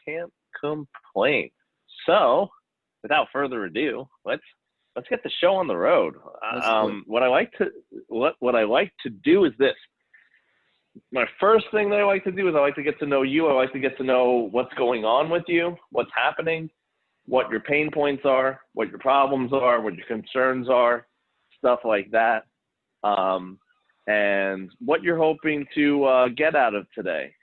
can't complain. So, without further ado, let's get the show on the road. What I like to do is this. My first thing that I like to do is I like to get to know you. I like to get to know what's going on with you, what's happening, what your pain points are, what your problems are, what your concerns are, stuff like that, and what you're hoping to get out of today.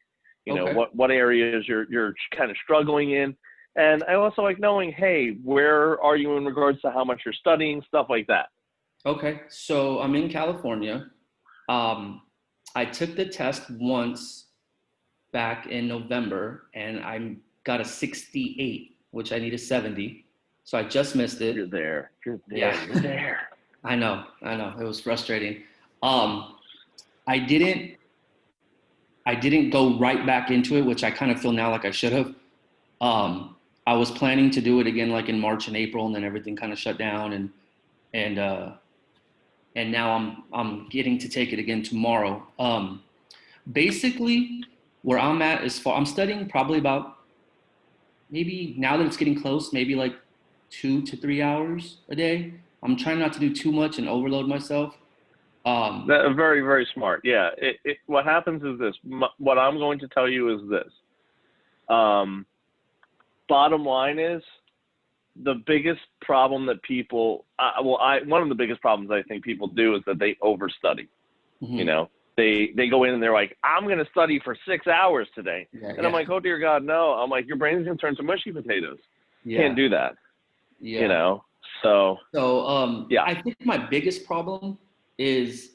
You know, what areas you're kind of struggling in. And I also like knowing, hey, where are you in regards to how much you're studying, stuff like that. Okay, so I'm in California. I took the test once back in November, and I got a 68, which I need a 70. So I just missed it. You're there. Yeah. You're there. I know. It was frustrating. I didn't go right back into it, which I kind of feel now like I should have. I was planning to do it again like in March and April, and then everything kind of shut down, and now I'm getting to take it again tomorrow. Basically, where I'm at is I'm studying probably about, maybe now that it's getting close, maybe like 2 to 3 hours a day. I'm trying not to do too much and overload myself. Very, very smart. Yeah. What happens is this. What I'm going to tell you is this. Bottom line is, the biggest problem that people, one of the biggest problems I think people do is that they overstudy. Mm-hmm. You know, they go in and they're like, I'm going to study for 6 hours today. I'm like, oh dear God, no. I'm like, your brain's going to turn to mushy potatoes. You can't do that. Yeah. You know, so yeah. I think my biggest problem is,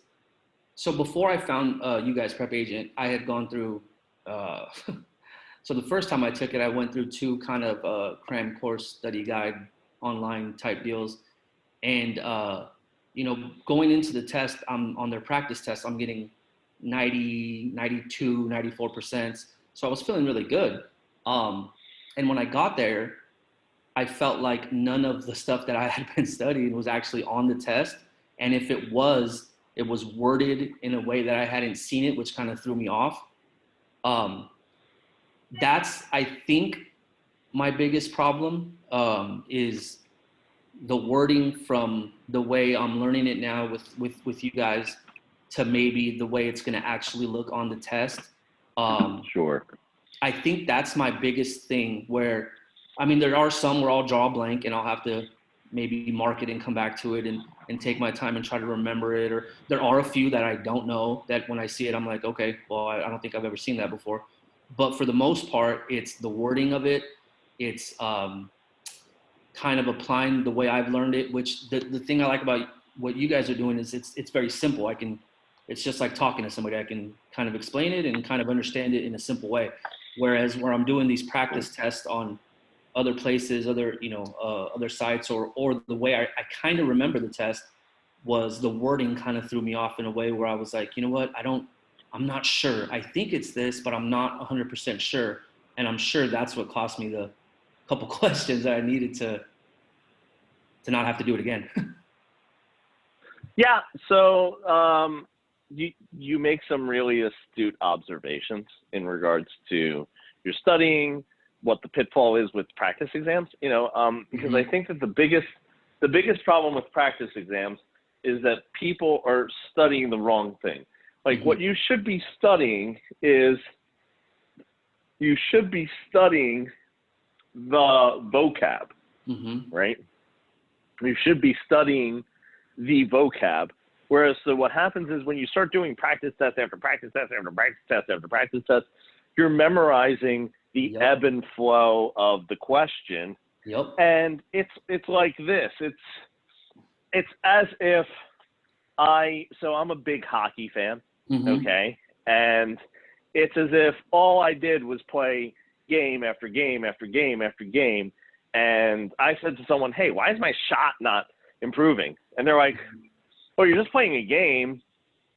so before I found you guys, Prep Agent, I had gone through, so the first time I took it, I went through 2 kind of cram course study guide online type deals. And, you know, going into the test, I'm on their practice test, I'm getting 90, 92, 94%. So I was feeling really good. And when I got there, I felt like none of the stuff that I had been studying was actually on the test. And if it was worded in a way that I hadn't seen it, which kind of threw me off. That's, I think, my biggest problem, is the wording from the way I'm learning it now with you guys to maybe the way it's going to actually look on the test. Sure. I think that's my biggest thing, where, I mean, there are some where I'll draw a blank and I'll have to maybe mark it and come back to it and take my time and try to remember it. Or there are a few that I don't know that when I see it, I'm like, okay, well, I don't think I've ever seen that before. But for the most part, it's the wording of it. It's kind of applying the way I've learned it, which the thing I like about what you guys are doing is it's very simple. It's just like talking to somebody. I can kind of explain it and kind of understand it in a simple way. Whereas where I'm doing these practice tests on other places, other sites, or the way I kind of remember the test was the wording kind of threw me off in a way where I was like, you know what, I'm not sure. I think it's this, but I'm not 100% sure. And I'm sure that's what cost me the couple questions that I needed to not have to do it again. Yeah. So you make some really astute observations in regards to your studying, what the pitfall is with practice exams, you know, because mm-hmm. I think that the biggest problem with practice exams is that people are studying the wrong thing. Like mm-hmm. what you should be studying is the vocab, mm-hmm. right? You should be studying the vocab. Whereas, so what happens is when you start doing practice test after practice test after practice test after practice test, you're memorizing the ebb and flow of the question. Yep. And it's like this. It's as if I'm a big hockey fan, mm-hmm. okay? And it's as if all I did was play game after game after game after game. And I said to someone, hey, why is my shot not improving? And they're like, well, you're just playing a game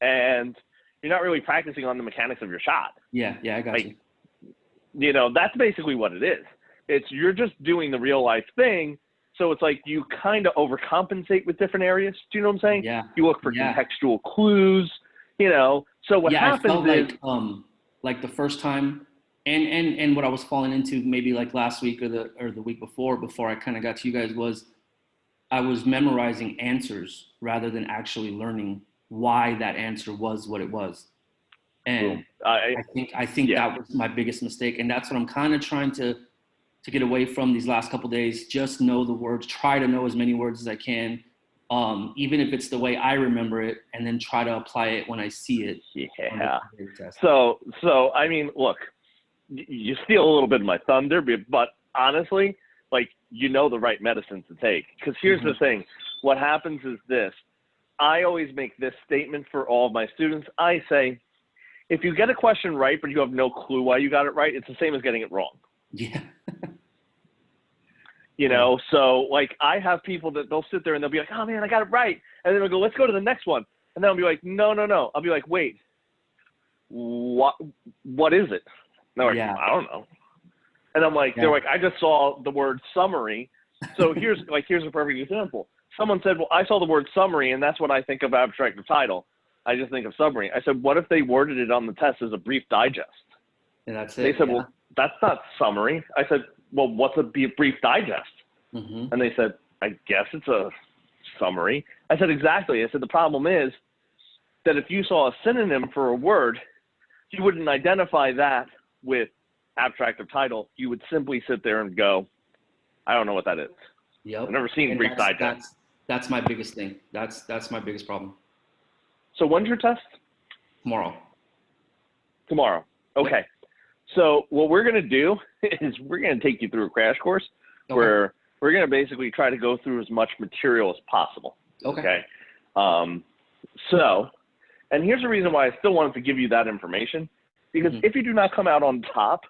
and you're not really practicing on the mechanics of your shot. Yeah, I got you. You know, that's basically what it is. You're just doing the real life thing. So it's like you kind of overcompensate with different areas. Do you know what I'm saying? Yeah. You look for contextual clues, you know. So what happens I felt like the first time, And what I was falling into maybe like last week or the week before I kind of got to you guys, was I was memorizing answers rather than actually learning why that answer was what it was. And I think that was my biggest mistake. And that's what I'm kind of trying to get away from these last couple of days. Just know the words, try to know as many words as I can, even if it's the way I remember it, and then try to apply it when I see it. Yeah. So I mean, look, you steal a little bit of my thunder, but honestly, like, you know the right medicine to take. Because here's the thing. What happens is this. I always make this statement for all of my students. I say, if you get a question right, but you have no clue why you got it right, it's the same as getting it wrong. Yeah. You know, so like I have people that they'll sit there and they'll be like, oh man, I got it right. And then they'll go, let's go to the next one. And then I'll be like, no. I'll be like, wait, what is it? And they're like, I don't know. And I'm like, they're like, I just saw the word summary. So here's a perfect example. Someone said, well, I saw the word summary and that's what I think of abstract or title. I just think of summary. I said, what if they worded it on the test as a brief digest? And that's it. They said, well, that's not summary. I said, well, what's a brief digest? And they said, I guess it's a summary. I said, exactly. I said, the problem is that if you saw a synonym for a word, you wouldn't identify that with abstract or title. You would simply sit there and go, I don't know what that is. Yep. I've never seen brief digest. That's my biggest thing. That's my biggest problem. So when's your test? Tomorrow. Okay. Yep. So what we're going to do is we're going to take you through a crash course where we're going to basically try to go through as much material as possible. Okay. So, and here's the reason why I still wanted to give you that information, because if you do not come out on top,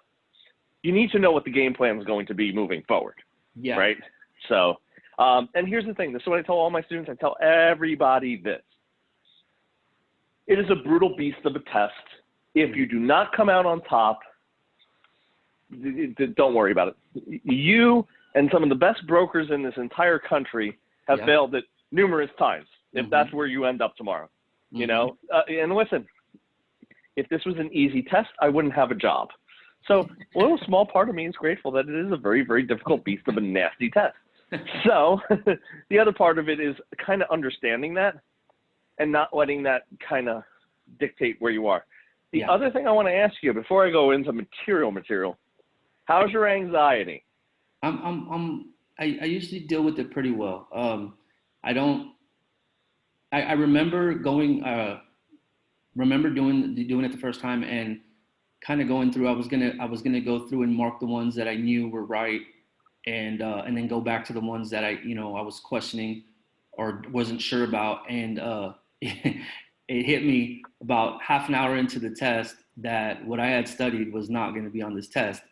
you need to know what the game plan is going to be moving forward. Yeah. Right. So, and here's the thing. This is what I tell all my students. I tell everybody this. It is a brutal beast of a test. If you do not come out on top, don't worry about it. You and some of the best brokers in this entire country have failed it numerous times, if that's where you end up tomorrow. You know, and listen, if this was an easy test, I wouldn't have a job. So a little small part of me is grateful that it is a very, very difficult beast of a nasty test. So the other part of it is kind of understanding that and not letting that kind of dictate where you are. The other thing I want to ask you before I go into material, how's your anxiety? I usually deal with it pretty well. I remember doing it the first time and kind of going through. I was gonna go through and mark the ones that I knew were right, and then go back to the ones that I was questioning or wasn't sure about. And it hit me about half an hour into the test that what I had studied was not going to be on this test.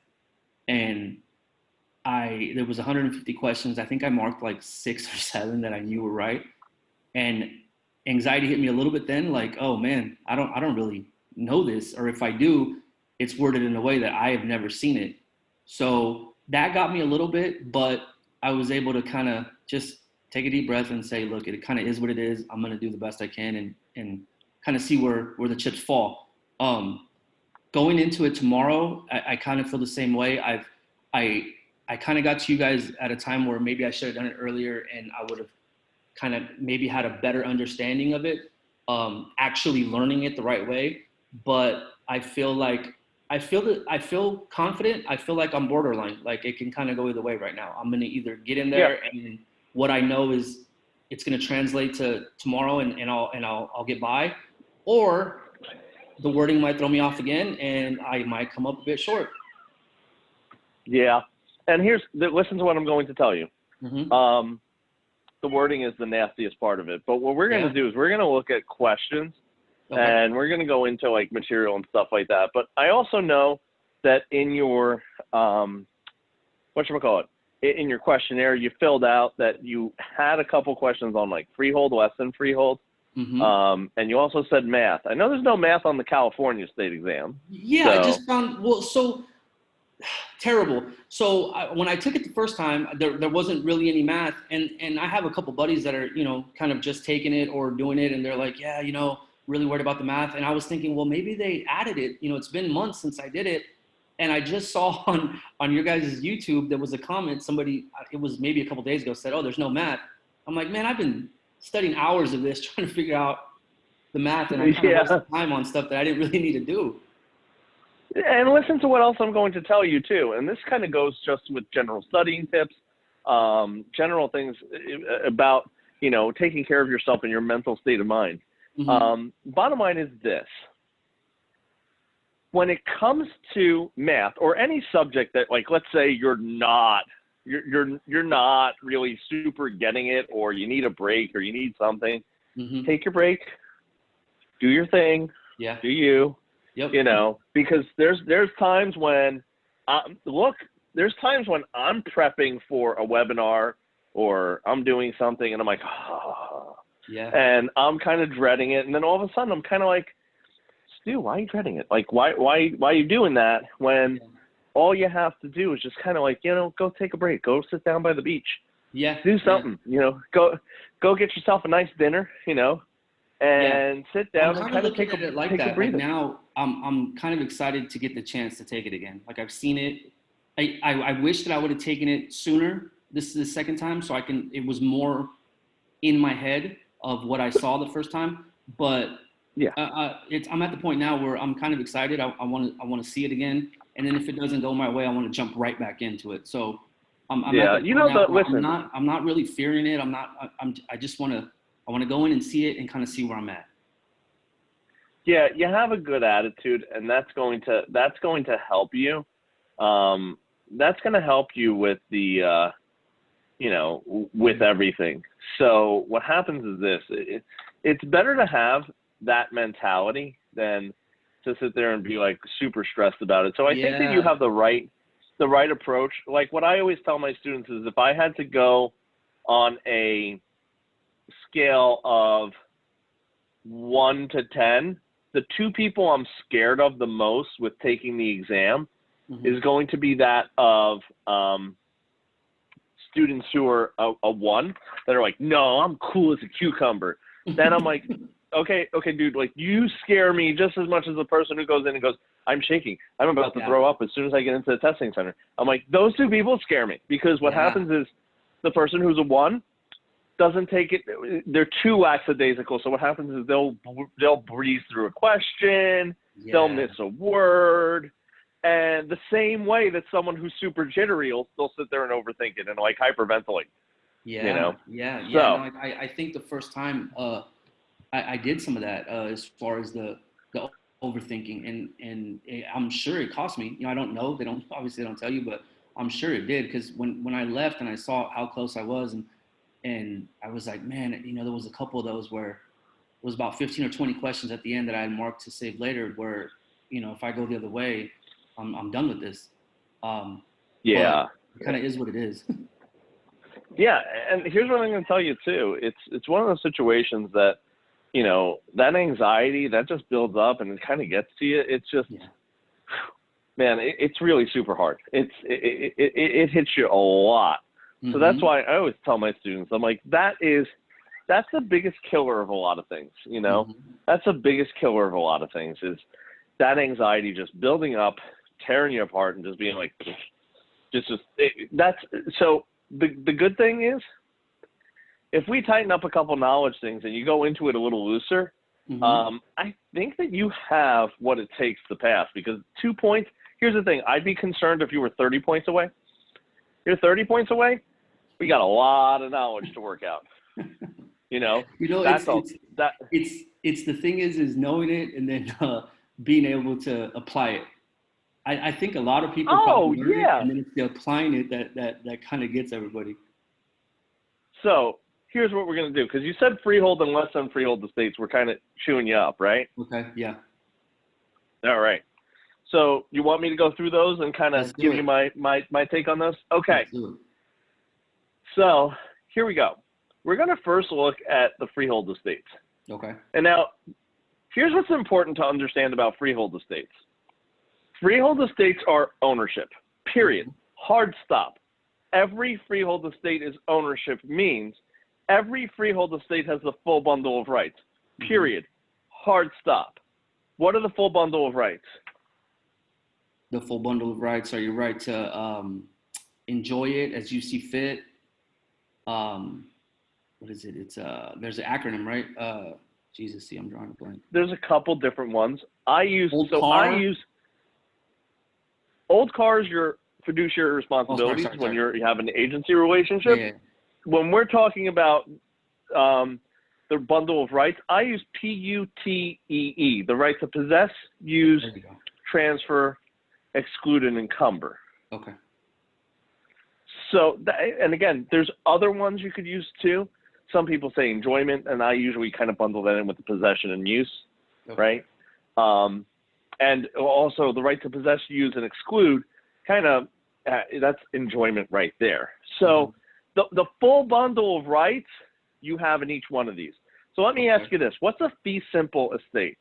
And there was 150 questions. I think I marked like 6 or 7 that I knew were right. And anxiety hit me a little bit then, like, oh man, I don't really know this. Or if I do, it's worded in a way that I have never seen it. So that got me a little bit, but I was able to kind of just take a deep breath and say, look, it kind of is what it is. I'm going to do the best I can and kind of see where the chips fall. Going into it tomorrow, I kind of feel the same way. I kind of got to you guys at a time where maybe I should have done it earlier and I would have kind of maybe had a better understanding of it, actually learning it the right way. But I feel confident. I feel like I'm borderline. Like it can kind of go either way right now. I'm going to either get in there and what I know is it's going to translate to tomorrow and I'll get by, or the wording might throw me off again and I might come up a bit short. Yeah. And listen to what I'm going to tell you. The wording is the nastiest part of it. But what we're going to do is we're going to look at questions and we're going to go into like material and stuff like that. But I also know that in your, in your questionnaire, you filled out that you had a couple questions on like freehold, less than freehold. And you also said math. I know there's no math on the California state exam. Yeah, I just found, terrible. So when I took it the first time, there wasn't really any math. And I have a couple buddies that are, kind of just taking it or doing it. And they're like, yeah, really worried about the math. And I was thinking, well, maybe they added it. It's been months since I did it. And I just saw on your guys' YouTube, there was a comment, somebody, it was maybe a couple days ago, said, oh, there's no math. I'm like, man, I've been studying hours of this, trying to figure out the math, and I kind of wasted time on stuff that I didn't really need to do. And listen to what else I'm going to tell you too. And this kind of goes just with general studying tips, general things about, you know, taking care of yourself and your mental state of mind. Bottom line is this. When it comes to math or any subject that, like, let's say you're not really super getting it, or you need a break, or you need something, take your break, do your thing, do you, you know, because there's times when, there's times when I'm prepping for a webinar or I'm doing something and I'm like, oh, and I'm kind of dreading it. And then all of a sudden I'm kind of like, Stu, why are you dreading it? Like, why are you doing that when all you have to do is just kind of like, you know, go take a break, go sit down by the beach, do something, you know, go get yourself a nice dinner, you know, and sit down and kind of take a like that. Like now I'm kind of excited to get the chance to take it again. Like I've seen it. I wish that I would have taken it sooner. This is the second time, so it was more in my head of what I saw the first time, but I'm at the point now where I'm kind of excited. I want to see it again, and then if it doesn't go my way, I want to jump right back into it. So I'm not really fearing it. I just want to go in and see it and kind of see where I'm at. Yeah, you have a good attitude, and that's going to help you. That's going to help you with the you know, with everything. So what happens is this: it's better to have that mentality than to sit there and be like super stressed about it. So I think that you have the right approach. Like what I always tell my students is, if I had to go on a scale of 1 to 10, the two people I'm scared of the most with taking the exam is going to be that of students who are a 1 that are like, no, I'm cool as a cucumber. Then I'm like, okay, dude, like you scare me just as much as the person who goes in and goes, I'm shaking, I'm about to throw up as soon as I get into the testing center. I'm like, those two people scare me, because what happens is the person who's a 1 doesn't take it. They're too lackadaisical. So what happens is they'll breeze through a question, they'll miss a word. And the same way that someone who's super jittery they'll sit there and overthink it and like hyperventilate. You know? So, no, I think the first time I did some of that as far as the overthinking, and I'm sure it cost me. You know, I don't know. They don't tell you, but I'm sure it did, because when I left and I saw how close I was, and I was like, man, you know, there was a couple of those where it was about 15 or 20 questions at the end that I had marked to save later, where, you know, if I go the other way, I'm done with this. But it kind of is what it is. Yeah, and here's what I'm going to tell you too. It's one of those situations that, you know, that anxiety that just builds up and it kind of gets to you. It's just, man, it's really super hard. It hits you a lot. So that's why I always tell my students, I'm like, that's the biggest killer of a lot of things. You know, that's the biggest killer of a lot of things, is that anxiety just building up, tearing you apart, and just being like, so the good thing is, if we tighten up a couple knowledge things and you go into it a little looser, I think that you have what it takes to pass. Because 2 points, here's the thing, I'd be concerned if you were 30 points away. You're 30 points away, we got a lot of knowledge to work out. You know, it's the thing is knowing it and then being able to apply it. I think a lot of people probably learn it, and then it's the applying it that kind of gets everybody. So here's what we're going to do, because you said freehold and less than freehold estates were kind of chewing you up, right? Okay, yeah. All right. So you want me to go through those and kind of give you my take on those? Okay. Let's do it. So here we go. We're going to first look at the freehold estates. Okay. And now, here's what's important to understand about freehold estates. Freehold estates are ownership, period. Hard stop. Every freehold estate is ownership, means every freehold estate has the full bundle of rights, period. Hard stop. What are the full bundle of rights? The full bundle of rights are your right to enjoy it as you see fit. What is it? It's there's an acronym, right? Jesus, see, I'm drawing a blank. There's a couple different ones. I use old cars, your fiduciary responsibilities when you have an agency relationship. Yeah. When we're talking about the bundle of rights, I use PUTEE, the right to possess, use, transfer, exclude, and encumber. Okay. So, and again, there's other ones you could use too. Some people say enjoyment, and I usually kind of bundle that in with the possession and use, right? And also the right to possess, use, and exclude, kind of, that's enjoyment right there. So the full bundle of rights you have in each one of these. So let me ask you this. What's a fee simple estate?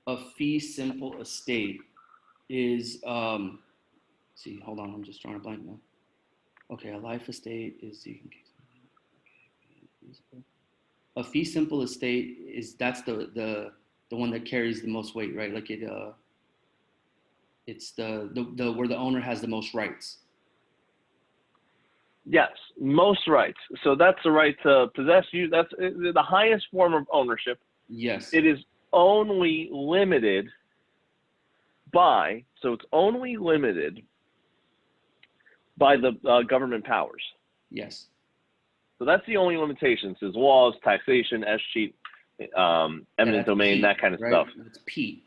A fee simple estate is, see, hold on, I'm just drawing a blank now. Okay, a life estate is a fee simple estate that's the one that carries the most weight, right? Like it's the where the owner has the most rights. Yes, most rights. So that's the right to possess, use. That's the highest form of ownership. Yes. It is only limited by, so it's only limited by the government powers. Yes. So that's the only limitations is laws, taxation, escheat, eminent domain, P, that kind of right? stuff. It's P.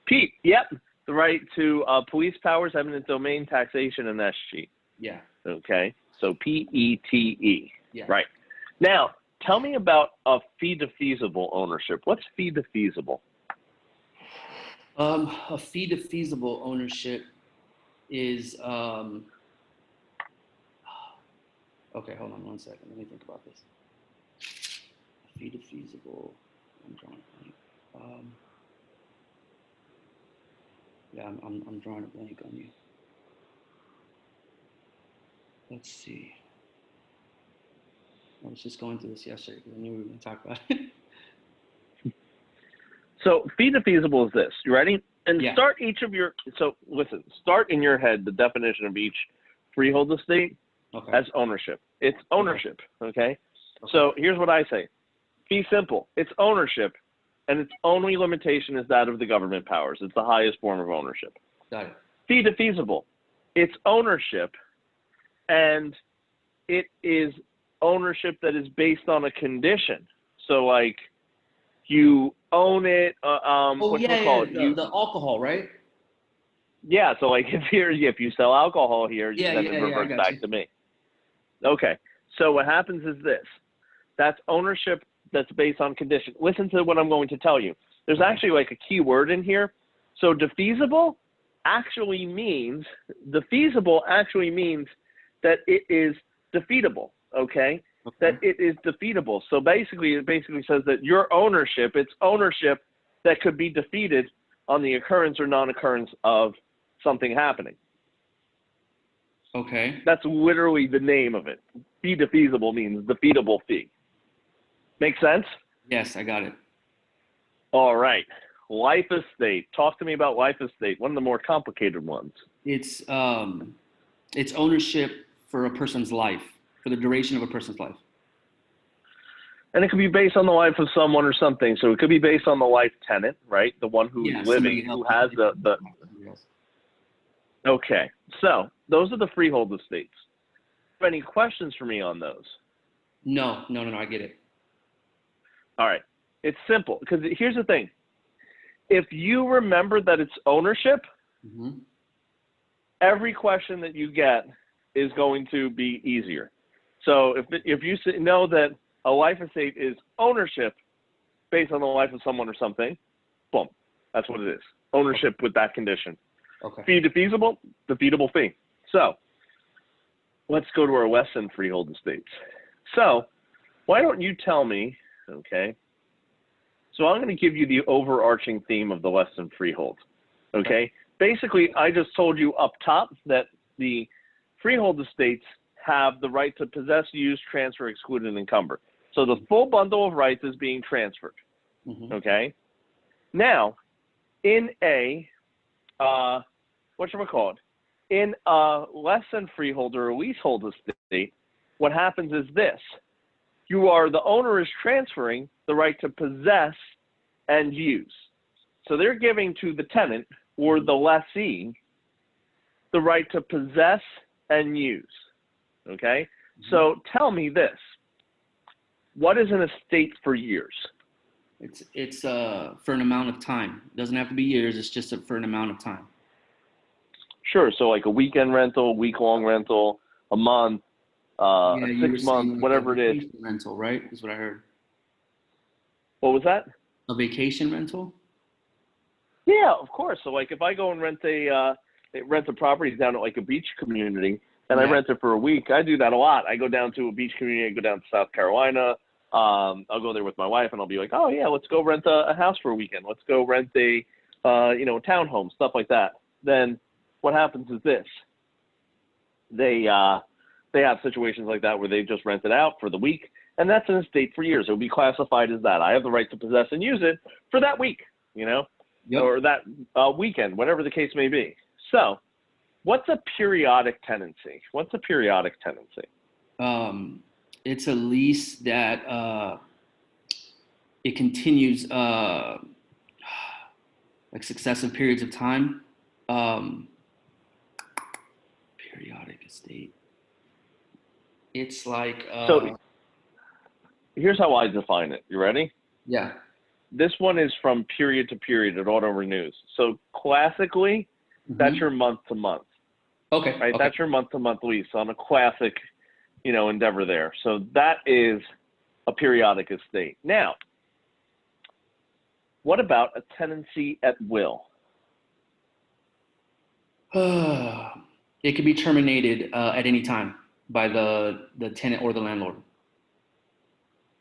P, yep. The right to police powers, eminent domain, taxation, and escheat. Yeah. Okay. So PETE. Yeah. Right. Now, tell me about a fee defeasible ownership. What's fee defeasible? A fee defeasible ownership is okay, hold on one second. Let me think about this. Fee defeasible. I'm drawing a blank. Yeah, I'm drawing a blank on you. Let's see. I was just going through this yesterday because I knew we were going to talk about it. So fee defeasible is this. You ready? And Yeah. start each of your, so listen, start in your head the definition of each freehold estate as ownership. It's ownership, okay? So here's what I say. Fee simple. It's ownership, and its only limitation is that of the government powers. It's the highest form of ownership. Got it. Fee defeasible. It's ownership, and it is ownership that is based on a condition. So, like, you own it. The alcohol, right? Yeah. So, like, if you sell alcohol here, then it reverts back to me. Okay. So what happens is this. That's ownership that's based on condition. Listen to what I'm going to tell you. There's actually like a key word in here. So defeasible actually means that it is defeatable. Okay. That it is defeatable. So basically, it basically says that your ownership, it's ownership that could be defeated on the occurrence or non-occurrence of something happening. Okay. That's literally the name of it. Fee defeasible means defeatable fee. Make sense? Yes, I got it. All right. Life estate. Talk to me about life estate. One of the more complicated ones. It's ownership for a person's life, for the duration of a person's life. And it could be based on the life of someone or something. So it could be based on the life tenant, right? The one who's living, who has the. Yes. Okay. So those are the freehold estates. Any questions for me on those? No, I get it. All right. It's simple because here's the thing. If you remember that it's ownership, every question that you get is going to be easier. So if you know that a life estate is ownership based on the life of someone or something, boom, that's what it is. Ownership with that condition. Okay. Fee defeasible, defeatable fee. So let's go to our Weston freehold estates. So why don't you tell me, okay? So I'm going to give you the overarching theme of the Weston freehold, okay? Basically, I just told you up top that the freehold estates have the right to possess, use, transfer, exclude, and encumber. So the full bundle of rights is being transferred, okay? Now, in a whatchamacallit, in a less than freehold or a leasehold estate, what happens is this. The owner is transferring the right to possess and use. So they're giving to the tenant or the lessee the right to possess and use. Okay? So tell me this. What is an estate for years? It's for an amount of time. It doesn't have to be years. It's just for an amount of time. Sure. So like a weekend rental, week-long rental, a month, a 6 month, whatever it is. Rental, right? Is what I heard. What was that? A vacation rental? Yeah, of course. So like if I go and rent a property down at like a beach community and I rent it for a week, I do that a lot. I go down to a beach community, I go down to South Carolina. I'll go there with my wife and I'll be like, oh yeah, let's go rent a house for a weekend. Let's go rent a townhome, stuff like that. Then what happens is this. They have situations like that where they just rent it out for the week, and that's an estate for years. It will be classified as that. I have the right to possess and use it for that week, or that weekend, whatever the case may be. So what's a periodic tenancy? What's a periodic tenancy? It's a lease that it continues like successive periods of time. Periodic estate. It's like so here's how I define it. You ready? Yeah. This one is from period to period. It auto renews. So classically, that's your month to month. Okay. Right. Okay. That's your month to month lease on a classic, endeavor there. So that is a periodic estate. Now, what about a tenancy at will? It can be terminated at any time by the tenant or the landlord.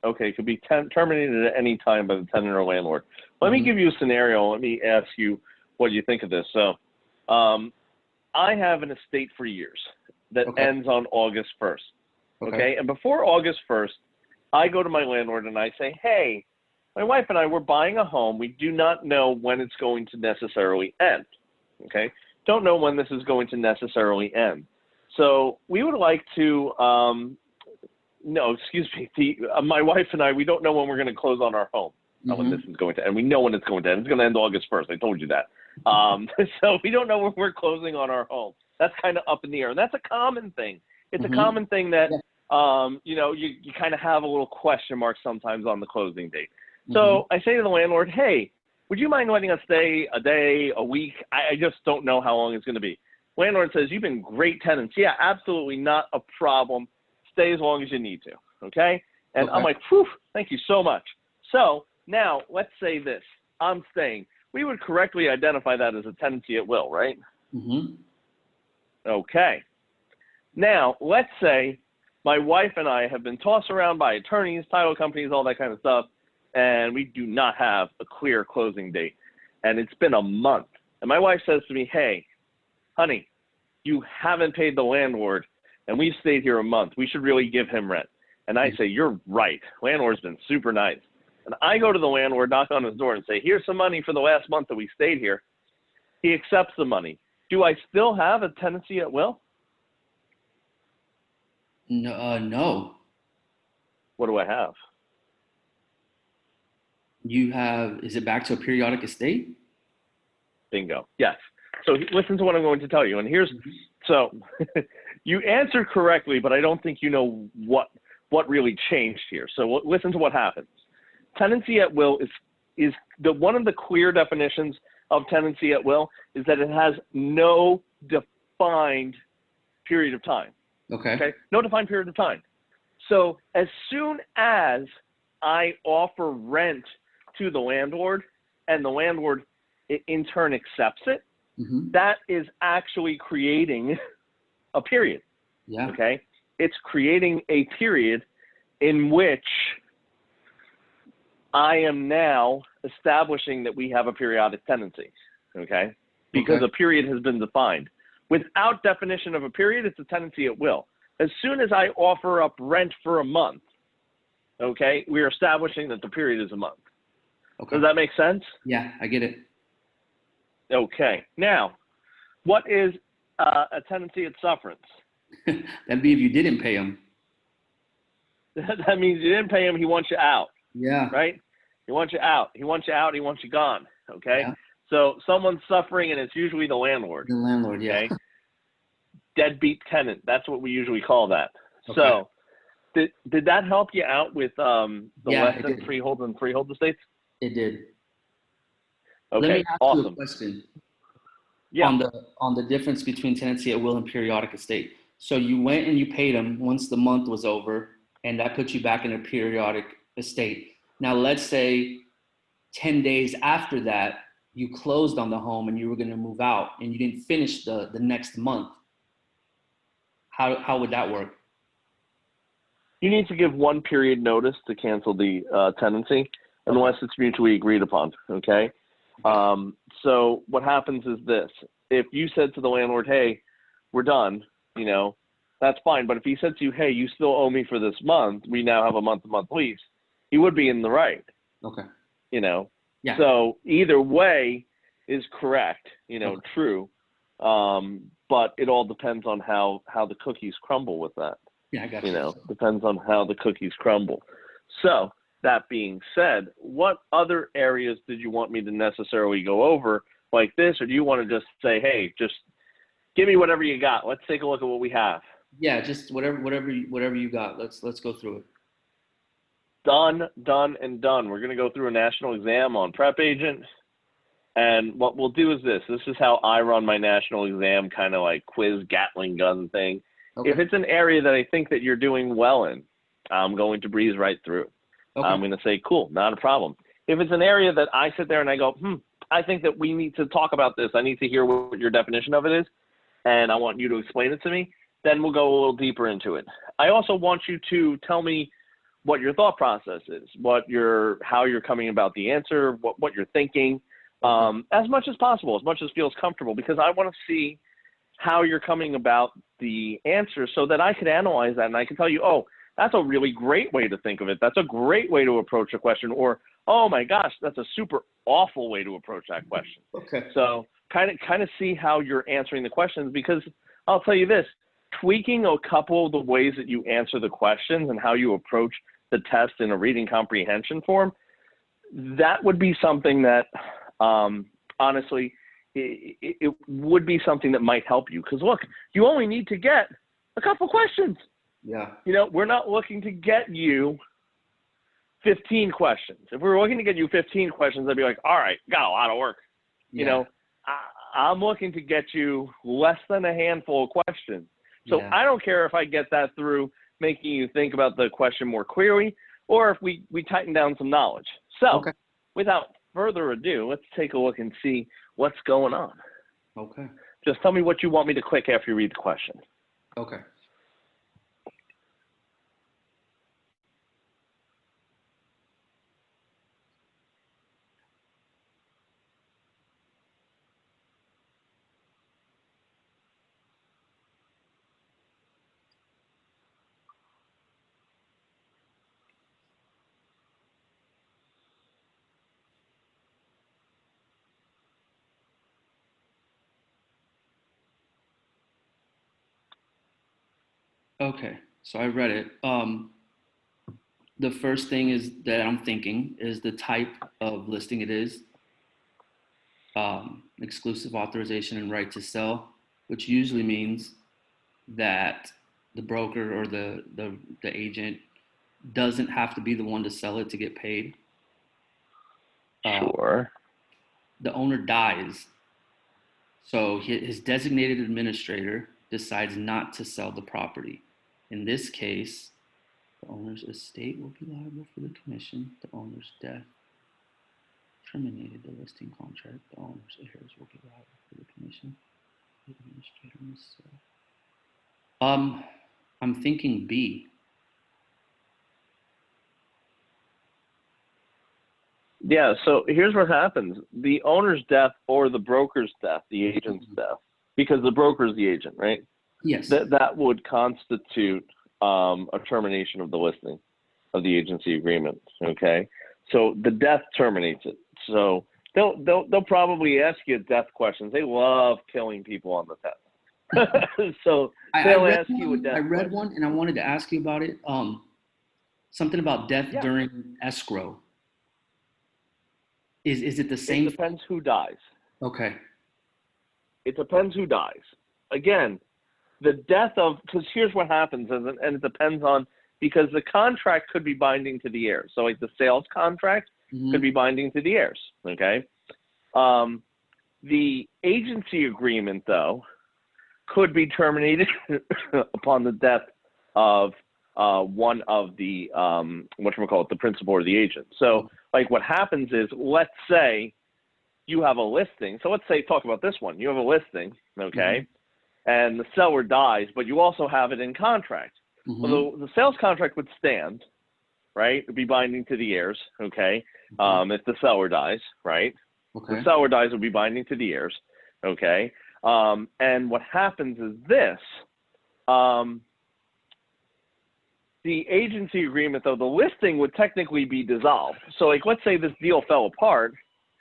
Okay, it could be terminated at any time by the tenant or landlord. Let me give you a scenario. Let me ask you what you think of this. So I have an estate for years that ends on August 1st. Okay, and before August 1st, I go to my landlord and I say, hey, my wife and I, we're buying a home. We do not know when it's going to necessarily end. Okay, don't know when this is going to necessarily end. So we would like to, my wife and I, we don't know when we're going to close on our home, not when this is going to end. We know when it's going to end. It's going to end August 1st. I told you that. So we don't know when we're closing on our home. That's kind of up in the air. And that's a common thing. It's a common thing that, you kind of have a little question mark sometimes on the closing date. So I say to the landlord, hey, would you mind letting us stay a day, a week? I just don't know how long it's going to be. Landlord says, you've been great tenants. Yeah, absolutely not a problem. Stay as long as you need to, okay? And I'm like, whew, thank you so much. So now let's say this. I'm staying. We would correctly identify that as a tenancy at will, right? Okay. Now, let's say my wife and I have been tossed around by attorneys, title companies, all that kind of stuff, and we do not have a clear closing date. And it's been a month. And my wife says to me, hey, honey, you haven't paid the landlord, and we've stayed here a month. We should really give him rent. And I say, you're right. Landlord's been super nice. And I go to the landlord, knock on his door, and say, here's some money for the last month that we stayed here. He accepts the money. Do I still have a tenancy at will? No. What do I have? You have, is it back to a periodic estate? Bingo. Yes. So listen to what I'm going to tell you. And here's, so you answered correctly, but I don't think you know what really changed here. So listen to what happens. Tenancy at will is one of the clear definitions of tenancy at will is that it has no defined period of time. Okay. No defined period of time. So as soon as I offer rent to the landlord and the landlord in turn accepts it, that is actually creating a period. Yeah. Okay. It's creating a period in which I am now establishing that we have a periodic tenancy. Okay. Because a period has been defined. Without definition of a period, it's a tenancy at will. As soon as I offer up rent for a month, okay, we're establishing that the period is a month. Does that make sense? Yeah, I get it. Okay. Now, what is a tenancy at sufferance? That'd be if you didn't pay him. That means you didn't pay him. He wants you out. Yeah. Right? He wants you out. He wants you out. He wants you gone. Okay. Yeah. So someone's suffering, and it's usually the landlord. The landlord, yeah. Okay. Deadbeat tenant. That's what we usually call that. Okay. So, did that help you out with the less than did. freehold and freehold estates? It did. Okay. Let me ask awesome. you a question. Yeah. On the difference between tenancy at will and periodic estate. So you went and you paid him once the month was over, and that puts you back in a periodic estate. Now, let's say 10 days after that, you closed on the home and you were going to move out and you didn't finish the next month. How would that work? You need to give 1 period notice to cancel the tenancy unless it's mutually agreed upon. Okay. So what happens is this: if you said to the landlord, "Hey, we're done," that's fine. But if he said to you, "Hey, you still owe me for this month. We now have a month-to-month lease," he would be in the right. Okay. Yeah. So either way is correct. Okay. True. But it all depends on how the cookies crumble with that. Yeah, I got you. Depends on how the cookies crumble. So that being said, what other areas did you want me to necessarily go over like this, or do you want to just say, "Hey, just give me whatever you got. Let's take a look at what we have"? Yeah, just whatever you got. Let's go through it. Done, and done. We're going to go through a national exam on prep agent. And what we'll do is this. This is how I run my national exam, kind of like quiz Gatling gun thing. Okay. If it's an area that I think that you're doing well in, I'm going to breeze right through. Okay. I'm going to say, cool, not a problem. If it's an area that I sit there and I go, I think that we need to talk about this. I need to hear what your definition of it is, and I want you to explain it to me, then we'll go a little deeper into it. I also want you to tell me what your thought process is, how you're coming about the answer, what you're thinking, as much as possible, as much as feels comfortable, because I want to see how you're coming about the answer so that I can analyze that and I can tell you, oh, that's a really great way to think of it. That's a great way to approach a question. Or, oh my gosh, that's a super awful way to approach that question. Okay. So kind of see how you're answering the questions, because I'll tell you this, tweaking a couple of the ways that you answer the questions and how you approach the test in a reading comprehension form, that would be something that, honestly, it would be something that might help you. Because look, you only need to get a couple questions. Yeah. We're not looking to get you 15 questions. If we were looking to get you 15 questions, I'd be like, all right, got a lot of work. Yeah. I'm looking to get you less than a handful of questions. So Yeah. I don't care if I get that through making you think about the question more clearly, or if we tighten down some knowledge. So without further ado, let's take a look and see what's going on. Okay. Just tell me what you want me to click after you read the question. Okay. Okay. So I read it. The first thing is that I'm thinking is the type of listing it is. Exclusive authorization and right to sell, which usually means that the broker or the agent doesn't have to be the one to sell it to get paid. Sure. The owner dies, so his designated administrator decides not to sell the property. In this case, the owner's estate will be liable for the commission. The owner's death terminated the listing contract. The owner's heirs will be liable for the commission. The administrator must sell. I'm thinking B. Yeah, so here's what happens. The owner's death or the broker's death, the agent's death, because the broker's the agent, right? Yes. That would constitute a termination of the listing of the agency agreement, okay? So the death terminates it. So They'll probably ask you death questions. They love killing people on the test. So they'll ask you a death question. I read one, and I wanted to ask you about it. Something about death during escrow. Is it the same? It depends who dies. Okay. It depends who dies. Again, the death of, because here's what happens, and it depends on, because the contract could be binding to the heirs. So like the sales contract could be binding to the heirs, okay? The agency agreement, though, could be terminated upon the death of one of the, the principal or the agent. So like what happens is, let's say you have a listing. So let's say, talk about this one. You have a listing, okay? And the seller dies, but you also have it in contract. Well, the sales contract would stand, right? It'd be binding to the heirs, okay? If the seller dies, right? Okay. The seller dies would be binding to the heirs, okay? And what happens is this, the agency agreement, though, the listing would technically be dissolved. So like, let's say this deal fell apart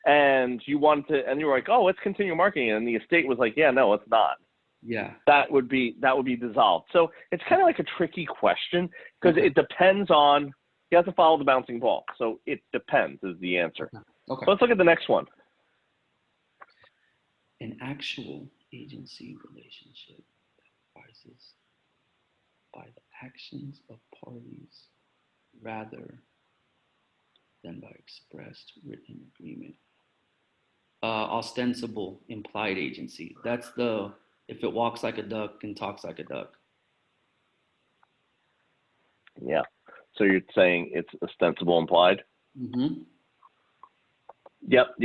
and you want to, and you were like, oh, let's continue marketing it. And the estate was like, yeah, no, it's not. Yeah. That would be dissolved. So it's kind of like a tricky question because it depends on, you have to follow the bouncing ball. So it depends is the answer. Okay. So let's look at the next one. An actual agency relationship that arises by the actions of parties rather than by expressed written agreement. Ostensible implied agency. That's the, if it walks like a duck and talks like a duck. Yeah. So you're saying it's ostensible implied? Yep.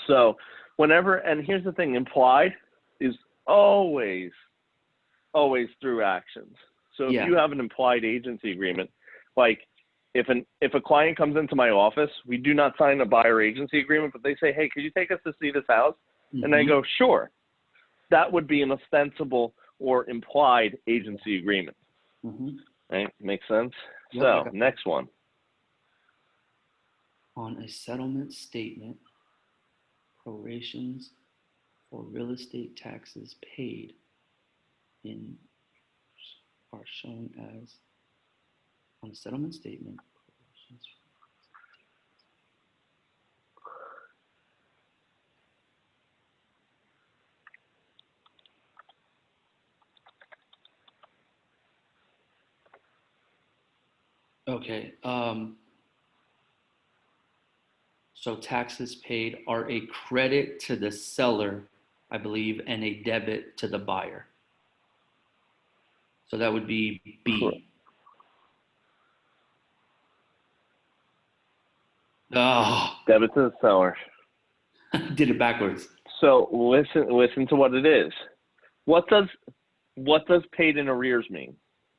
So whenever, and here's the thing, implied is always through actions. So if you have an implied agency agreement, like if a client comes into my office, we do not sign a buyer agency agreement, but they say, hey, could you take us to see this house? And I go, sure. That would be an ostensible or implied agency agreement. Right? Makes sense? Yep, so next one. On a settlement statement, prorations for real estate taxes paid in are shown as, on a settlement statement, okay. So taxes paid are a credit to the seller, I believe, and a debit to the buyer. So that would be B. Cool. Oh. Debit to the seller. Did it backwards. So listen to what it is. What does paid in arrears mean?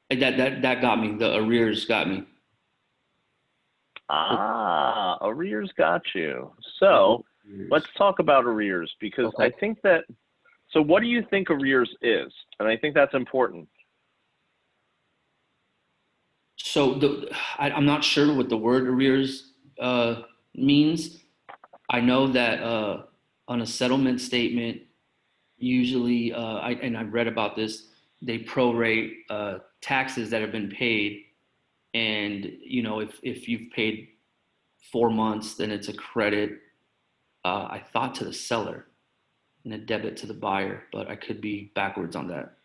That got me. The arrears got me. Arrears got you. So let's talk about arrears because I think that, so what do you think arrears is? And I think that's important. So I'm not sure what the word arrears means. I know that on a settlement statement, usually, I've read about this, they prorate taxes that have been paid. And, you know, if you've paid 4 months, then it's a credit, I thought, to the seller and a debit to the buyer, but I could be backwards on that.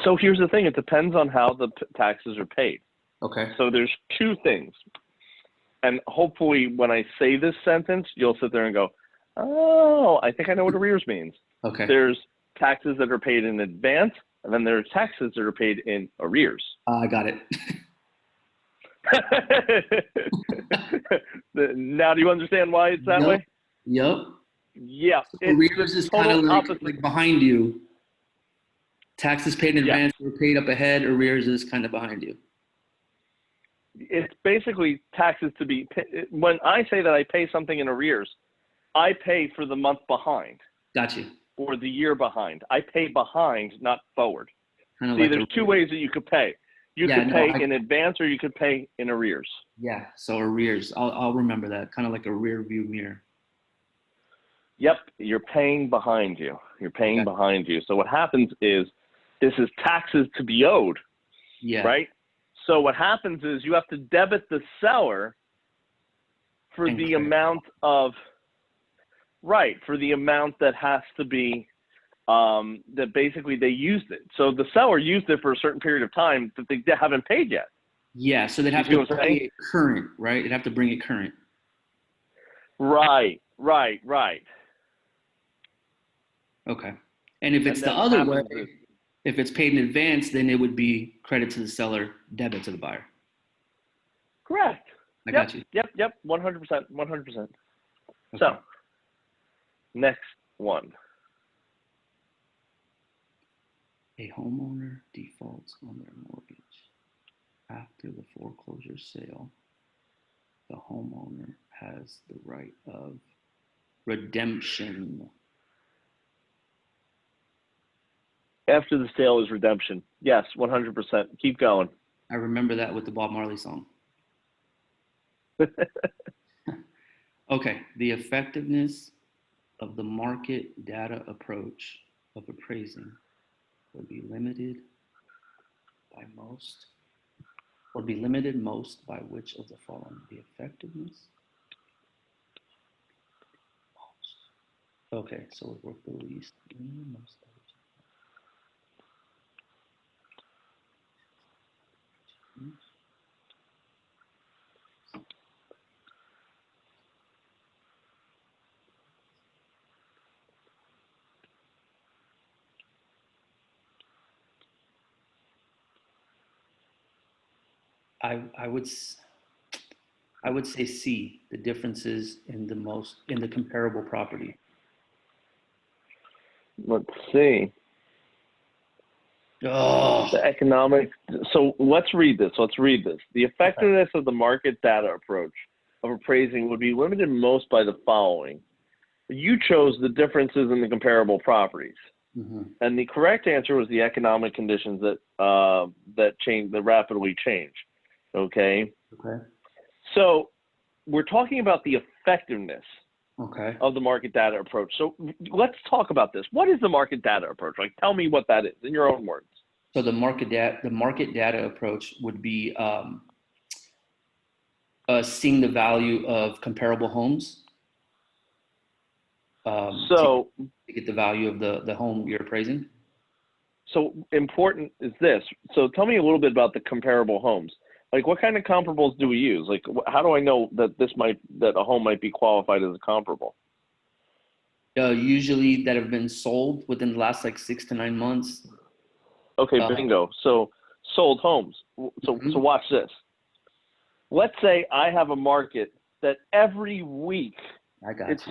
So here's the thing. It depends on how the taxes are paid. Okay. So there's two things. And hopefully when I say this sentence, you'll sit there and go, oh, I think I know what arrears means. Okay. There's taxes that are paid in advance, and then there are taxes that are paid in arrears. I got it. Now do you understand why it's that way? Yep. Yeah. Arrears is kind of like behind you. Taxes paid in advance or paid up ahead. Arrears is kind of behind you. It's basically taxes to be paid. When I say that I pay something in arrears, I pay for the month behind. Got you. Or the year behind. I pay behind, not forward. Kind of See, like there's two ways that you could pay. You could pay in advance or you could pay in arrears. Yeah, so arrears. I'll remember that. Kind of like a rear view mirror. Yep, you're paying behind you. You're paying behind you. So what happens is this is taxes to be owed, right? So what happens is you have to debit the seller for the amount of, for the amount that has to be, that basically they used it. So the seller used it for a certain period of time that they haven't paid yet. Yeah, so they'd have to bring it current, right? They'd have to bring it current. Right. Okay. And if it's the other way, if it's paid in advance, then it would be credit to the seller, debit to the buyer. Correct. I got you. Yep. 100%. 100%. Okay. So, next one. A homeowner defaults on their mortgage. After the foreclosure sale, the homeowner has the right of redemption. After the sale is redemption. Yes, 100%. Keep going. I remember that with the Bob Marley song. Okay, the effectiveness of the market data approach of appraising will be limited most by which of the following? The effectiveness. Okay, so we'll work the least. Most. I would say C, the differences in the comparable property. Let's see. Oh. The economic. So let's read this. The effectiveness of the market data approach of appraising would be limited most by the following. You chose the differences in the comparable properties. Mm-hmm. And the correct answer was the economic conditions that rapidly change. Okay. So we're talking about the effectiveness of the market data approach. So let's talk about this. What is the market data approach? Like, tell me what that is in your own words. So the market data approach would be seeing the value of comparable homes. To get the value of the home you're appraising. So important is this. So tell me a little bit about the comparable homes. Like, what kind of comparables do we use? Like, how do I know that that a home might be qualified as a comparable? Usually that have been sold within the last 6 to 9 months. Okay, bingo. So sold homes. So watch this. Let's say I have a market that every week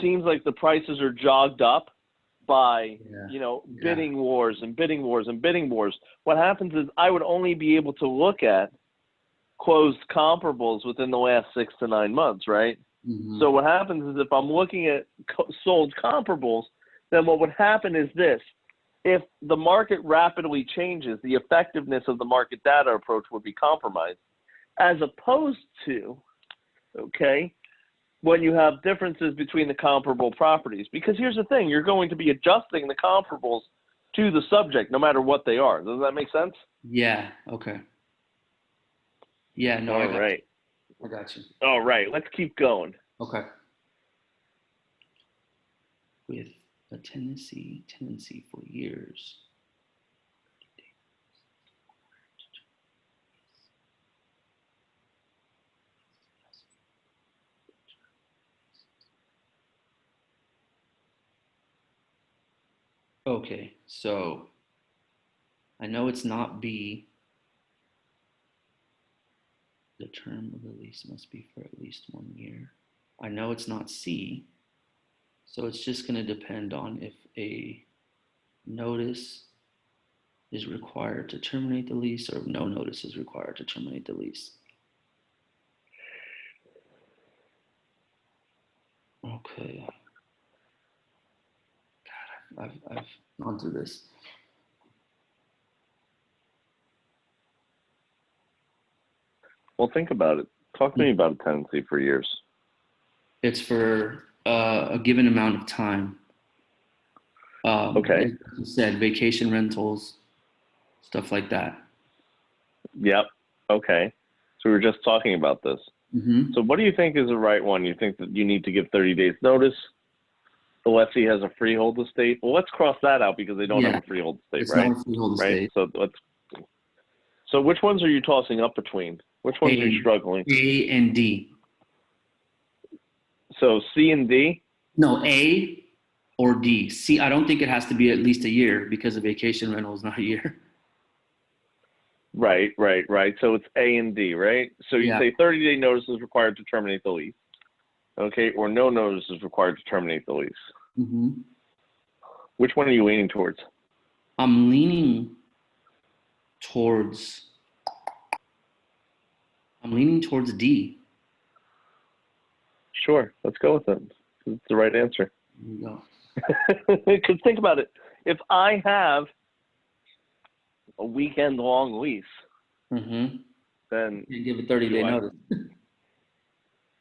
seems like the prices are jogged up by bidding wars. What happens is I would only be able to look at closed comparables within the last 6 to 9 months, right? Mm-hmm. So what happens is if I'm looking at sold comparables, then what would happen is this. If the market rapidly changes, the effectiveness of the market data approach would be compromised, as opposed to, when you have differences between the comparable properties. Because here's the thing, you're going to be adjusting the comparables to the subject no matter what they are. Does that make sense? Yeah, okay. Yeah, no, I got you. All right, let's keep going. Okay. With a tenancy for years. Okay, so I know it's not B. The term of the lease must be for at least 1 year. I know it's not C, so it's just going to depend on if a notice is required to terminate the lease or if no notice is required to terminate the lease. Okay. God, I've gone through this. Well, think about it. Talk to me about a tenancy for years. It's for a given amount of time. Okay. Like you said, vacation rentals, stuff like that. Yep. Okay. So we were just talking about this. Mm-hmm. So what do you think is the right one? You think that you need to give 30 days notice? The lessee has a freehold estate. Well, let's cross that out because they don't have a freehold estate, It's right? not a freehold Right. estate. So which ones are you tossing up between? Which ones are you struggling? A and D. So C and D? No, A or D. C, I don't think it has to be at least a year because a vacation rental is not a year. Right. So it's A and D, right? So you say 30-day notice is required to terminate the lease. Okay, or no notice is required to terminate the lease. Mm-hmm. Which one are you leaning towards? I'm leaning towards D. Sure, let's go with it. It's the right answer. There you go. Because think about it. If I have a weekend-long lease, then you give a 30-day notice.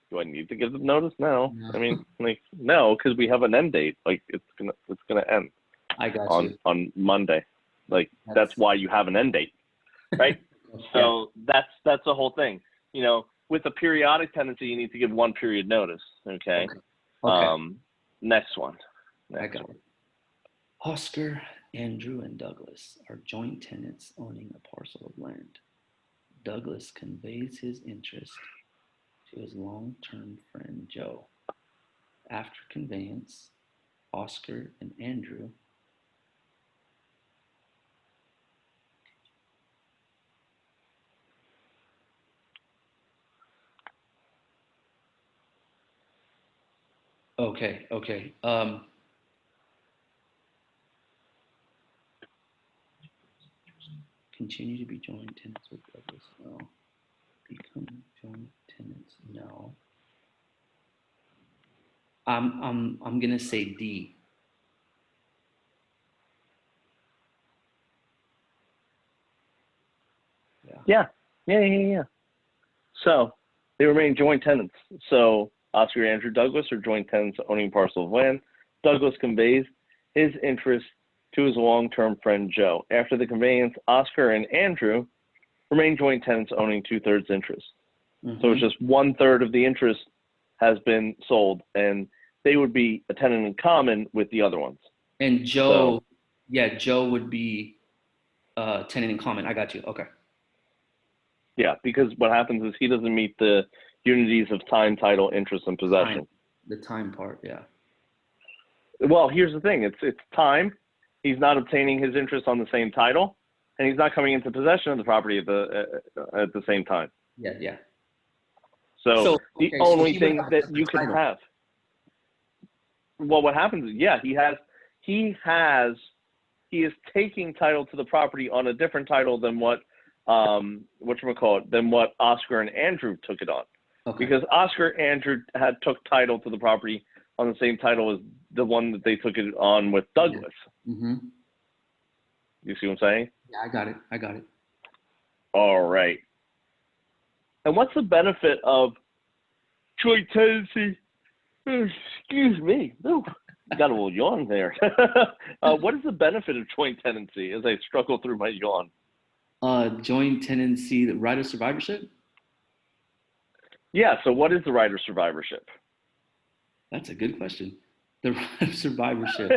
Do I need to give them notice? No. No. I mean, no, because we have an end date. Like it's gonna end. I got you. On Monday. Like that's why you have an end date, right? So that's the whole thing. With a periodic tenancy, you need to give 1 period notice. Okay. Next one. I got it. Oscar, Andrew, and Douglas are joint tenants owning a parcel of land. Douglas conveys his interest to his long-term friend Joe. After conveyance, Oscar and Andrew Okay. Continue to be joint tenants with Douglas. No. Become joint tenants. No. I'm gonna say D. Yeah. So they remain joint tenants. So Oscar, Andrew, Douglas are joint tenants owning a parcel of land. Douglas conveys his interest to his long-term friend Joe. After the conveyance, Oscar and Andrew remain joint tenants owning 2/3 interest. So it's just 1/3 of the interest has been sold, and they would be a tenant in common with the other ones. And Joe, Joe would be tenant in common. I got you. Okay. Yeah, because what happens is he doesn't meet the unities of time, title, interest, and possession. The time part, yeah. Well, here's the thing. It's time. He's not obtaining his interest on the same title, and he's not coming into possession of the property at the same time. Yeah. So the only thing that you can have. Well, what happens is, he is taking title to the property on a different title than what Oscar and Andrew took it on. Okay. Because Oscar and Andrew took title to the property on the same title as the one that they took it on with Douglas. Mm-hmm. You see what I'm saying? Yeah, I got it. All right. And what's the benefit of joint tenancy? Excuse me. Ooh, got a little yawn there. What is the benefit of joint tenancy as I struggle through my yawn? Joint tenancy, the right of survivorship? Yeah, so what is the right of survivorship? That's a good question. The right of survivorship.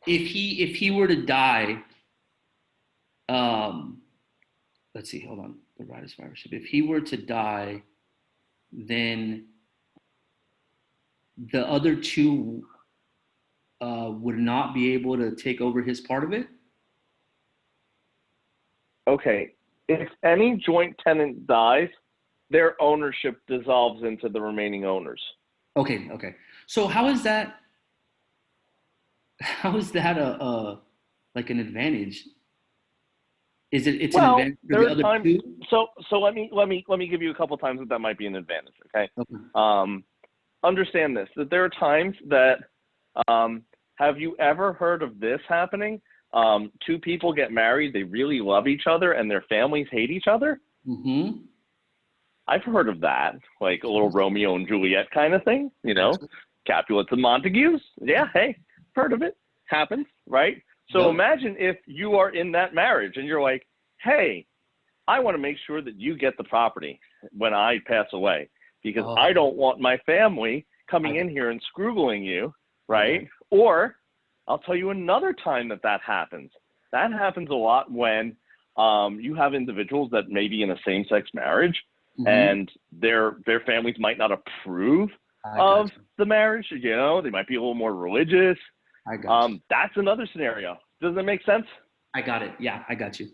If he were to die, let's see, hold on. The right of survivorship. If he were to die, then the other two would not be able to take over his part of it? Okay. If any joint tenant dies, their ownership dissolves into the remaining owners. Okay. So how is that a like an advantage? It's an advantage for the other two? So let me give you a couple times that might be an advantage, okay? Understand this, that there are times that have you ever heard of this happening? Two people get married, they really love each other, and their families hate each other. I've heard of that, like a little Romeo and Juliet kind of thing, Capulets and Montagues. Yeah, hey, heard of it. Happens, right? So imagine if you are in that marriage and you're like, hey, I want to make sure that you get the property when I pass away because I don't want my family coming in here and scroogling you, right? Or I'll tell you another time that happens. That happens a lot when you have individuals that may be in a same-sex marriage and their families might not approve of the marriage. You know, they might be a little more religious. That's another scenario. Does that make sense? I got it. Yeah, I got you.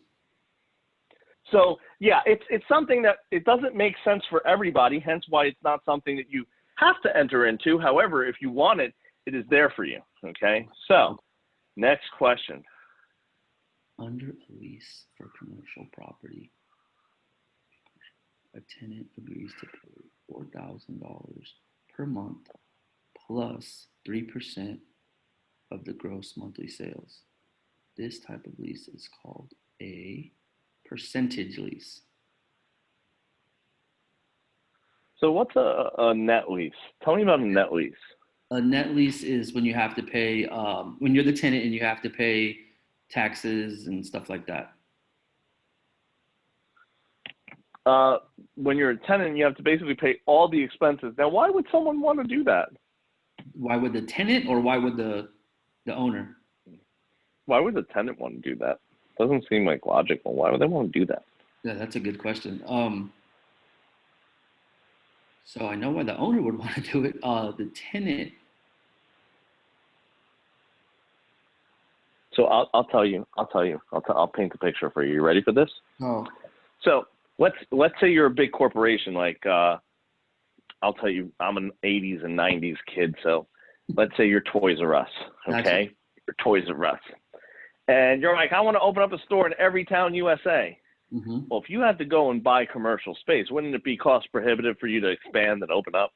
So yeah, it's something that it doesn't make sense for everybody, hence why it's not something that you have to enter into. However, if you want it, it is there for you. Okay. So next question. Under a lease for commercial property, a tenant agrees to pay $4,000 per month plus 3% of the gross monthly sales. This type of lease is called a percentage lease. So what's a net lease? Tell me about a net lease. A net lease is when you have to pay, when you're the tenant and you have to pay taxes and stuff like that. When you're a tenant, you have to basically pay all the expenses. Now, why would someone want to do that? Why would the tenant or why would the owner? Why would the tenant want to do that? Doesn't seem like logical. Why would they want to do that? Yeah, that's a good question. So I know why the owner would want to do it. The tenant. So I'll tell you. I'll paint the picture for you. You ready for this? Oh. So let's say you're a big corporation. Like I'll tell you, I'm an '80s and '90s kid. So let's say you're Toys R Us. Okay, you're Toys R Us, and you're like, I want to open up a store in every town USA. Well, if you had to go and buy commercial space, wouldn't it be cost prohibitive for you to expand and open up?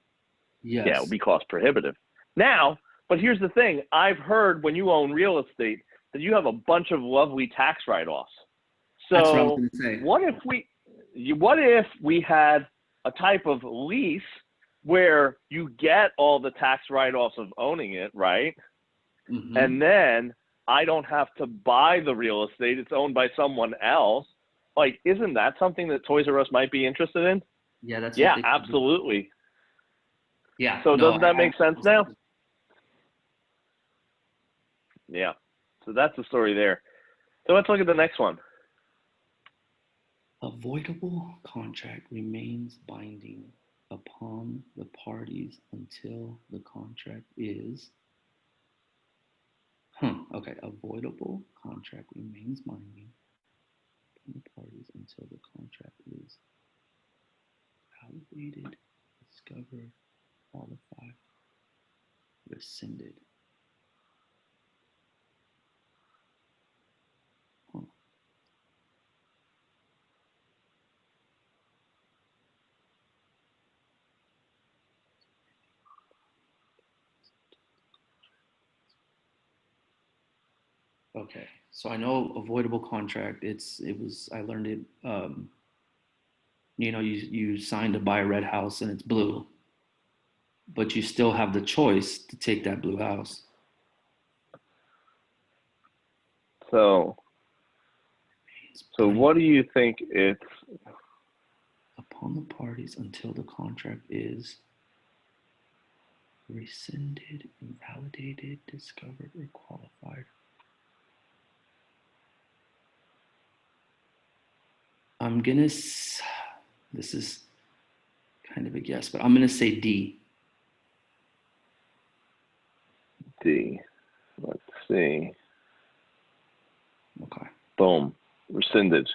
Yes. Yeah, it would be cost prohibitive. Now, but here's the thing. I've heard when you own real estate that you have a bunch of lovely tax write-offs. So that's what I was going to say. What if we had a type of lease where you get all the tax write-offs of owning it, right? And then I don't have to buy the real estate. It's owned by someone else. Like, isn't that something that Toys R Us might be interested in? Yeah, that's absolutely. Yeah. So doesn't that make sense now? Yeah. So that's the story there. So let's look at the next one. A voidable contract remains binding upon the parties until the contract is. Okay. A voidable contract remains binding upon the parties until the contract is validated, discovered, qualified, rescinded. Okay, so I know avoidable contract. I learned it. You signed to buy a red house and it's blue, but you still have the choice to take that blue house. So what do you think it's? Upon the parties until the contract is rescinded, invalidated, discovered, or qualified. This is kind of a guess, but I'm gonna say D. D. Let's see. Okay. Boom. Rescinded.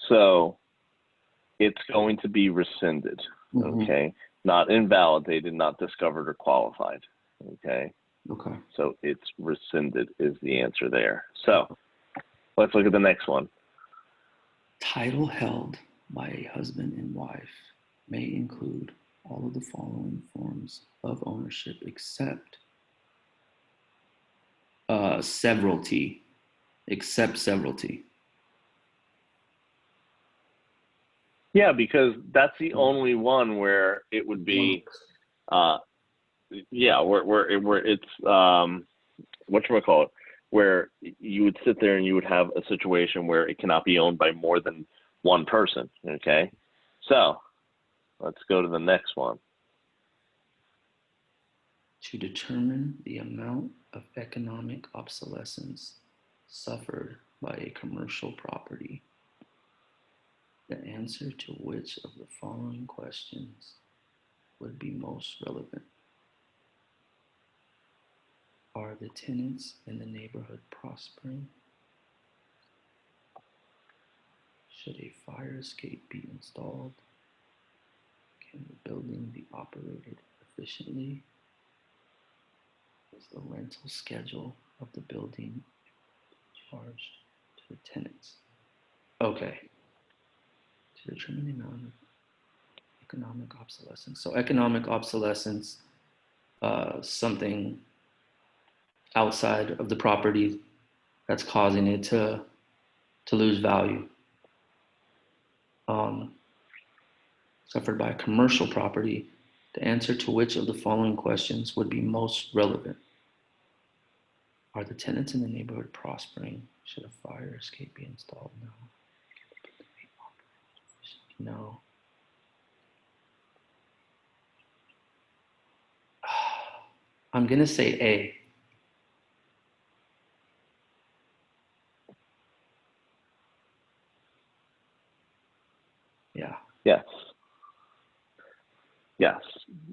So it's going to be rescinded. Okay. Not invalidated, not discovered or qualified. Okay. Okay. So it's rescinded is the answer there. So let's look at the next one. Title held by a husband and wife may include all of the following forms of ownership except severalty. Except severalty. Yeah, because that's the only one where it would be yeah, where it's whatchamacallit, where you would sit there and you would have a situation where it cannot be owned by more than one person. Okay, so let's go to the next one. To determine the amount of economic obsolescence suffered by a commercial property, the answer to which of the following questions would be most relevant? Are the tenants in the neighborhood prospering? Should a fire escape be installed? Can the building be operated efficiently? Is the rental schedule of the building charged to the tenants? Okay. To determine the amount of economic obsolescence. So economic obsolescence, something outside of the property that's causing it to lose value. Suffered by a commercial property, the answer to which of the following questions would be most relevant? Are the tenants in the neighborhood prospering? Should a fire escape be installed? No. No. I'm going to say A. Yeah. Yes. Yes,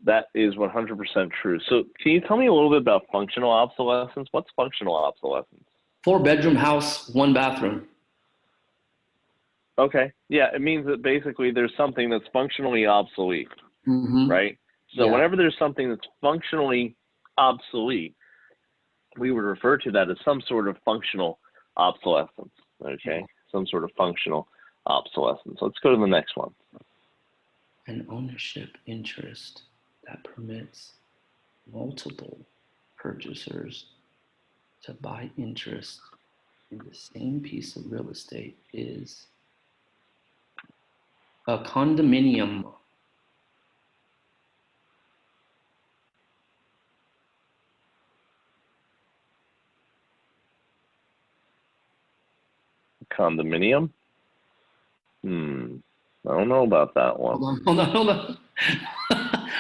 that is 100% true. So can you tell me a little bit about functional obsolescence? What's functional obsolescence? 4-bedroom house, 1 bathroom. Okay. Yeah, it means that basically there's something that's functionally obsolete, right? So whenever there's something that's functionally obsolete, we would refer to that as some sort of functional obsolescence, okay? Some sort of functional obsolescence. Let's go to the next one. An ownership interest that permits multiple purchasers to buy interest in the same piece of real estate is a condominium. Condominium? I don't know about that one. Hold on.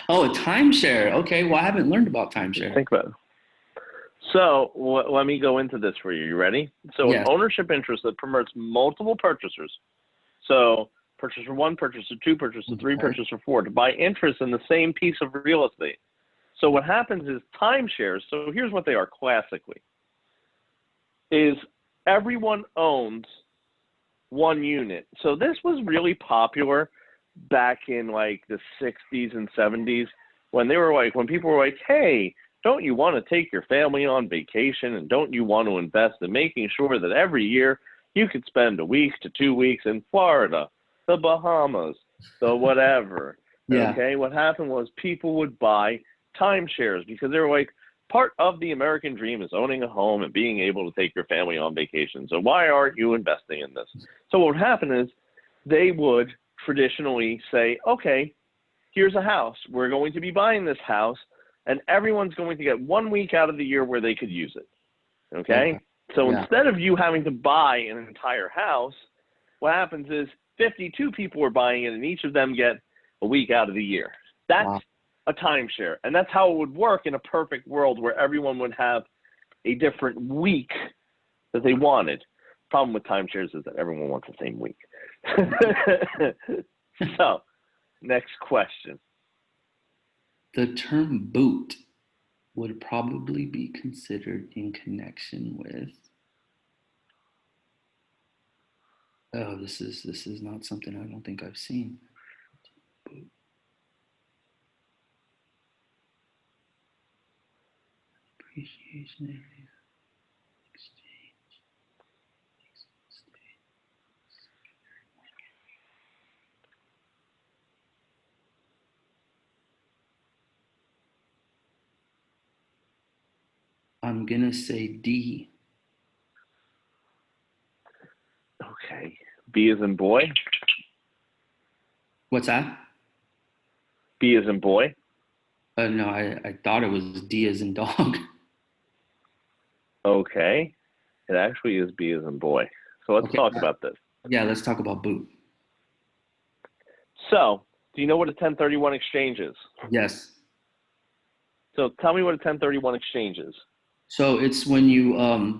Oh, a timeshare. Okay, well, I haven't learned about timeshare. Think about it. So let me go into this for you. You ready? So an ownership interest that permits multiple purchasers. So purchaser 1, purchaser 2, purchaser 3, purchaser 4 to buy interest in the same piece of real estate. So what happens is timeshares, so here's what they are classically, is everyone owns one unit. So this was really popular back in like the 60s and 70s when people were like, hey, don't you want to take your family on vacation, and don't you want to invest in making sure that every year you could spend a week to 2 weeks in Florida, the Bahamas, the whatever. Okay, what happened was people would buy timeshares because they were like, part of the American dream is owning a home and being able to take your family on vacation. So why aren't you investing in this? So what would happen is they would traditionally say, okay, here's a house. We're going to be buying this house, and everyone's going to get 1 week out of the year where they could use it. Okay? So instead of you having to buy an entire house, what happens is 52 people are buying it, and each of them get a week out of the year. That's a timeshare. And that's how it would work in a perfect world where everyone would have a different week that they wanted. Problem with timeshares is that everyone wants the same week. So, next question. The term boot would probably be considered in connection with. Oh, this is not something I don't think I've seen. Boot. Appreciation area. Exchange. I'm gonna say D. Okay. B as in boy. What's that? B as in boy. No, I thought it was D as in dog. Okay. It actually is B as in boy. So let's Okay. talk about this. Yeah, let's talk about boot. So, do you know what a 1031 exchange is? Yes. So tell me what a 1031 exchange is. So it's when you're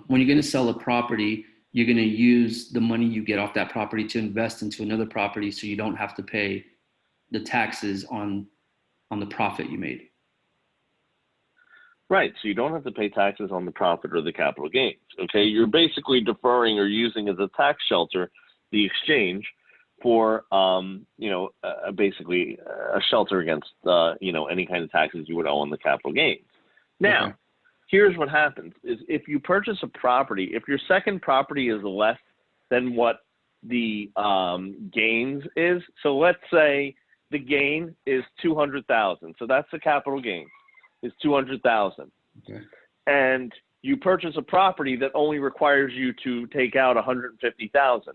going to sell a property, you're going to use the money you get off that property to invest into another property, so you don't have to pay the taxes on the profit you made. Right. So you don't have to pay taxes on the profit or the capital gains. Okay. You're basically deferring or using as a tax shelter the exchange for, basically a shelter against, any kind of taxes you would owe on the capital gains. Now, Okay. here's what happens is if you purchase a property, if your second property is less than what the gains is, so let's say the gain is 200,000. So that's the capital gain is 200,000. Okay. And you purchase a property that only requires you to take out 150,000.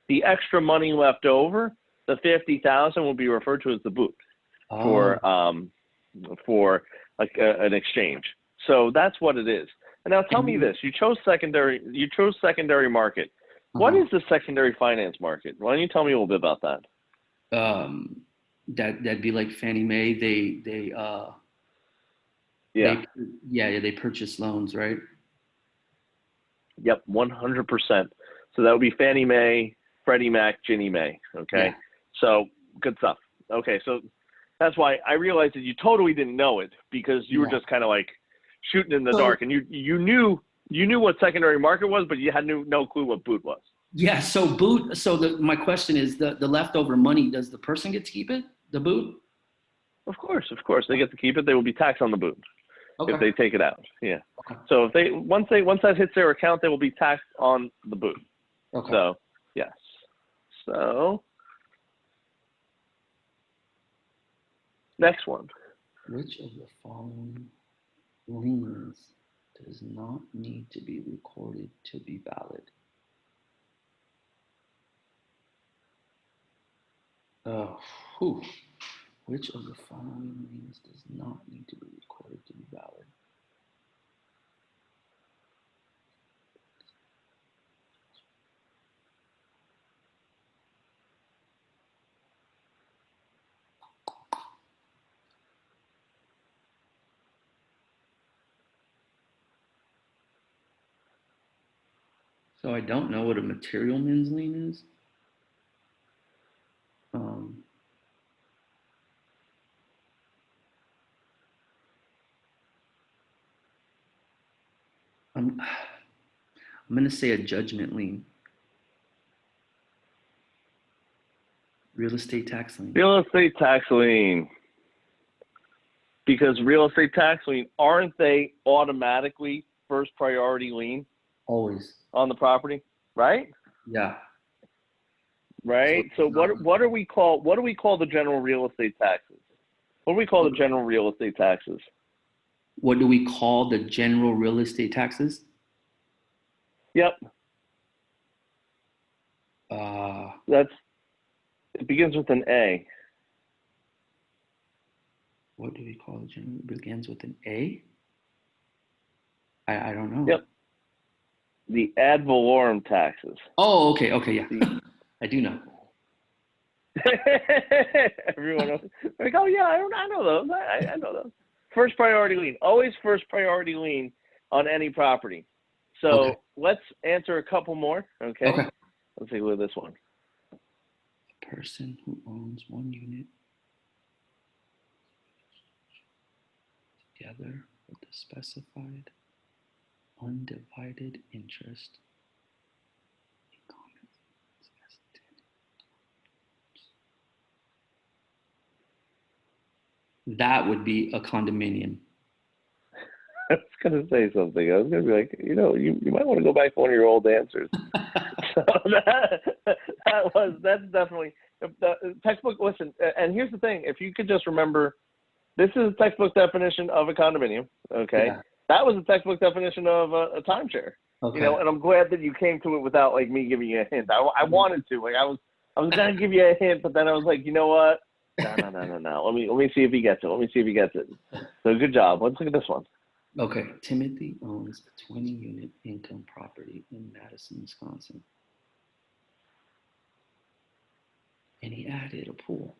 The extra money left over, the 50,000 will be referred to as the boot for like an exchange. So that's what it is. And now tell me this: you chose secondary market. What is the secondary finance market? Why don't you tell me a little bit about that? That'd be like Fannie Mae. They purchase loans, right? Yep, 100%. So that would be Fannie Mae, Freddie Mac, Ginnie Mae. Okay, Yeah. so good stuff. Okay, so that's why I realized that you totally didn't know it, because you were just kind of like shooting in the dark, and you knew what secondary market was, but you had no clue what boot was. Yeah. So boot. So my question is the leftover money. Does the person get to keep it? The boot? Of course, they get to keep it. They will be taxed on the boot if they take it out. Yeah. Okay. So if once that hits their account, they will be taxed on the boot. Okay. So yes. So next one. Which of the following liens does not need to be recorded to be valid? Which of the following liens does not need to be recorded to be valid? So I don't know what a material means lien is. I'm going to say a judgment lien. Real estate tax lien. Real estate tax lien. Because real estate tax lien, aren't they automatically first priority lien? Always. On the property, right? Yeah. Right. So what do we call the general real estate taxes? What do we call the general real estate taxes? What do we call the general real estate taxes? Yep. It begins with an A. What do we call the general? It begins with an A? I don't know. Yep. The ad valorem taxes. Oh, okay, yeah. I do know. Everyone else like, oh yeah, I know those. I know those. First priority lien. Always first priority lien on any property. So let's answer a couple more. Okay. Let's take a look at this one. A person who owns one unit together with the specified undivided interest in common as tenant. That would be a condominium. I was going to say something. I was going to be like, you might want to go back to one of your old answers. So that's definitely the textbook. Listen, and here's the thing. If you could just remember, this is a textbook definition of a condominium. Okay. Yeah. That was a textbook definition of a timeshare. Okay. And I'm glad that you came to it without like me giving you a hint. I wanted to, like, I was going to give you a hint, but then I was like, you know what? No. Let me see if he gets it. So good job. Let's look at this one. Okay. Timothy owns a 20-unit income property in Madison, Wisconsin. And he added a pool.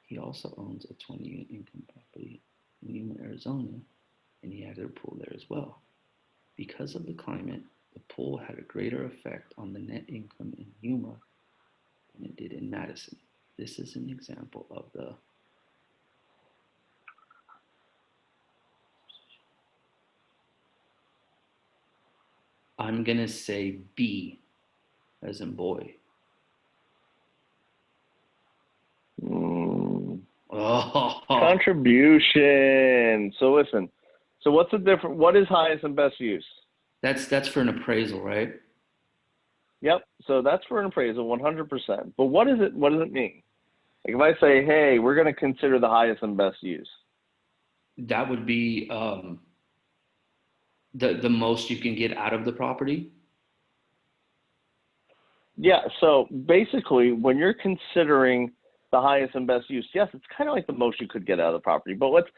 He also owns a 20-unit income property in Yuma, Arizona, and he added a pool there as well. Because of the climate, the pool had a greater effect on the net income in Yuma than it did in Madison. This is an example of the I'm going to say B, as in boy. Oh. Contribution. So listen. So what's the difference? What is highest and best use? That's for an appraisal, right? Yep. So that's for an appraisal, 100%. But what is it? What does it mean? Like if I say, hey, we're going to consider the highest and best use. That would be the most you can get out of the property. Yeah. So basically, when you're considering the highest and best use, yes, it's kind of like the most you could get out of the property. But let's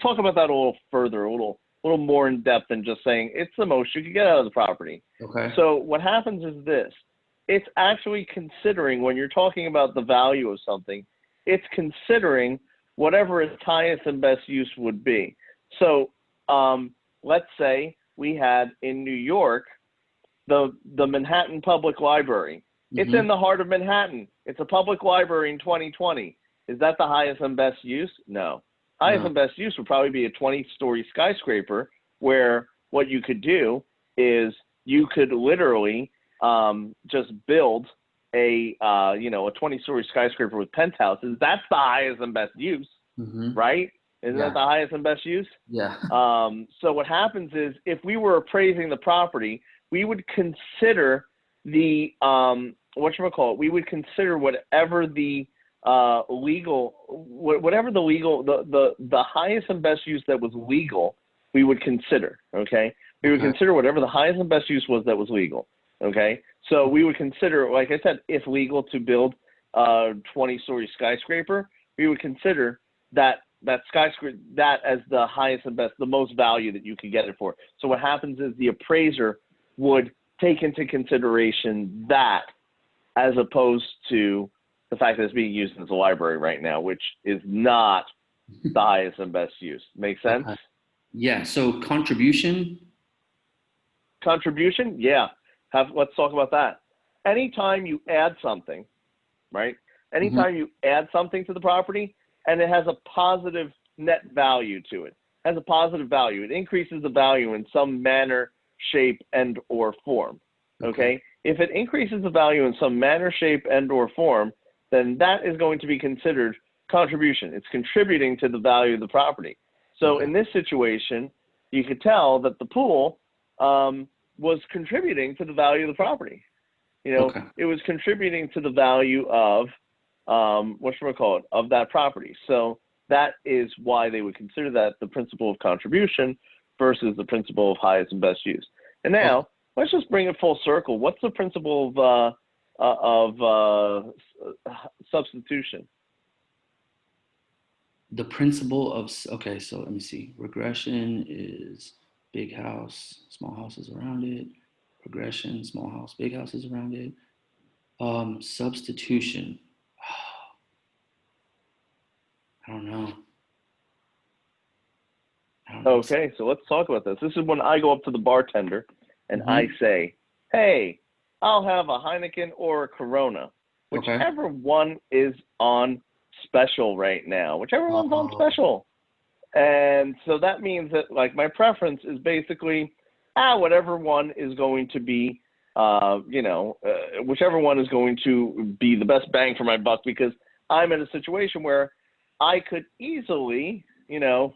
talk about that a little further, a little more in depth than just saying it's the most you could get out of the property. Okay. So what happens is this: it's actually considering, when you're talking about the value of something, it's considering whatever its highest and best use would be. So let's say we had in New York the Manhattan Public Library. It's in the heart of Manhattan. It's a public library in 2020. Is that the highest and best use? No. Highest and best use would probably be a 20-story skyscraper, where what you could do is you could literally just build a 20-story skyscraper with penthouses. That's the highest and best use, right? Isn't that the highest and best use? Yeah. So what happens is, if we were appraising the property, we would consider the we would consider whatever the highest and best use that was legal, we would consider. Okay, we would consider whatever the highest and best use was that was legal. Okay, so we would consider, like I said, if legal to build a 20-story skyscraper, we would consider that skyscraper that as the highest and best, the most value that you could get it for. So what happens is the appraiser would take into consideration that, as opposed to the fact that it's being used as a library right now, which is not the highest and best use. Make sense? Yeah. So contribution, yeah. Let's talk about that. Anytime you add something, right? Anytime you add something to the property and it has a positive net value to it, has a positive value, it increases the value in some manner, shape, and or form. Okay? If it increases the value in some manner, shape, and or form, then that is going to be considered contribution. It's contributing to the value of the property. So in this situation, you could tell that the pool was contributing to the value of the property. It was contributing to the value of of that property. So that is why they would consider that the principle of contribution versus the principle of highest and best use. And now let's just bring it full circle. What's the principle of substitution? The principle of, okay, so let me see. Regression is big house, small houses around it. Progression, small house, big houses around it. Substitution. I don't know. Okay, so let's talk about this. This is when I go up to the bartender and I say, hey, I'll have a Heineken or a Corona, whichever one is on special right now, whichever one's on special. And so that means that, like, my preference is basically, whatever one is going to be, whichever one is going to be the best bang for my buck, because I'm in a situation where I could easily, go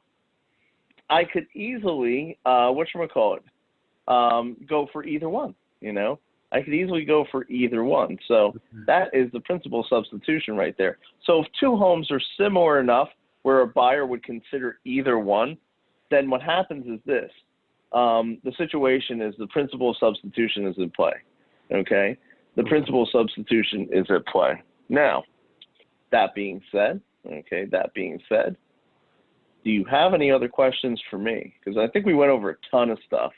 for either one, I could easily go for either one. So that is the principal substitution right there. So if two homes are similar enough where a buyer would consider either one, then what happens is this. The situation is the principal substitution is in play. Okay? The principal substitution is at play. Now, that being said, Okay, that being said, do you have any other questions for me? Because I think we went over a ton of stuff.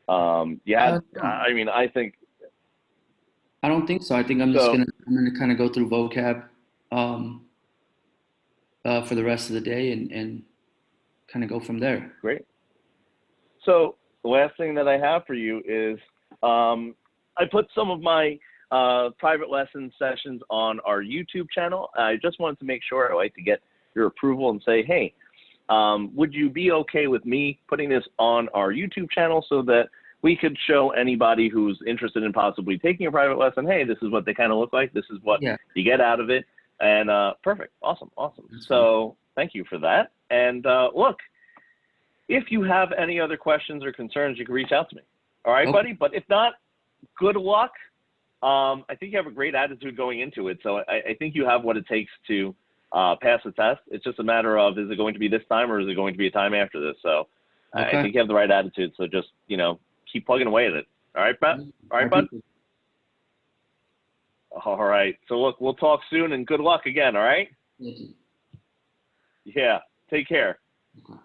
I think. I don't think so. I think I'm gonna kind of go through vocab for the rest of the day and kind of go from there. Great. So the last thing that I have for you is I put some of my private lesson sessions on our YouTube channel. I just wanted to make sure, I'd like to get your approval and say, hey, would you be okay with me putting this on our YouTube channel so that we could show anybody who's interested in possibly taking a private lesson, hey, this is what they kind of look like. This is what you get out of it. And perfect. Awesome. So thank you for that. And look, if you have any other questions or concerns, you can reach out to me. All right, buddy? But if not, good luck. I think you have a great attitude going into it. So I think you have what it takes to pass the test. It's just a matter of, is it going to be this time or is it going to be a time after this? So I think you have the right attitude. So just, keep plugging away at it. All right, Matt? All right, bud? All right. So look, we'll talk soon and good luck again. All right? Thank you. Yeah. Take care. Okay.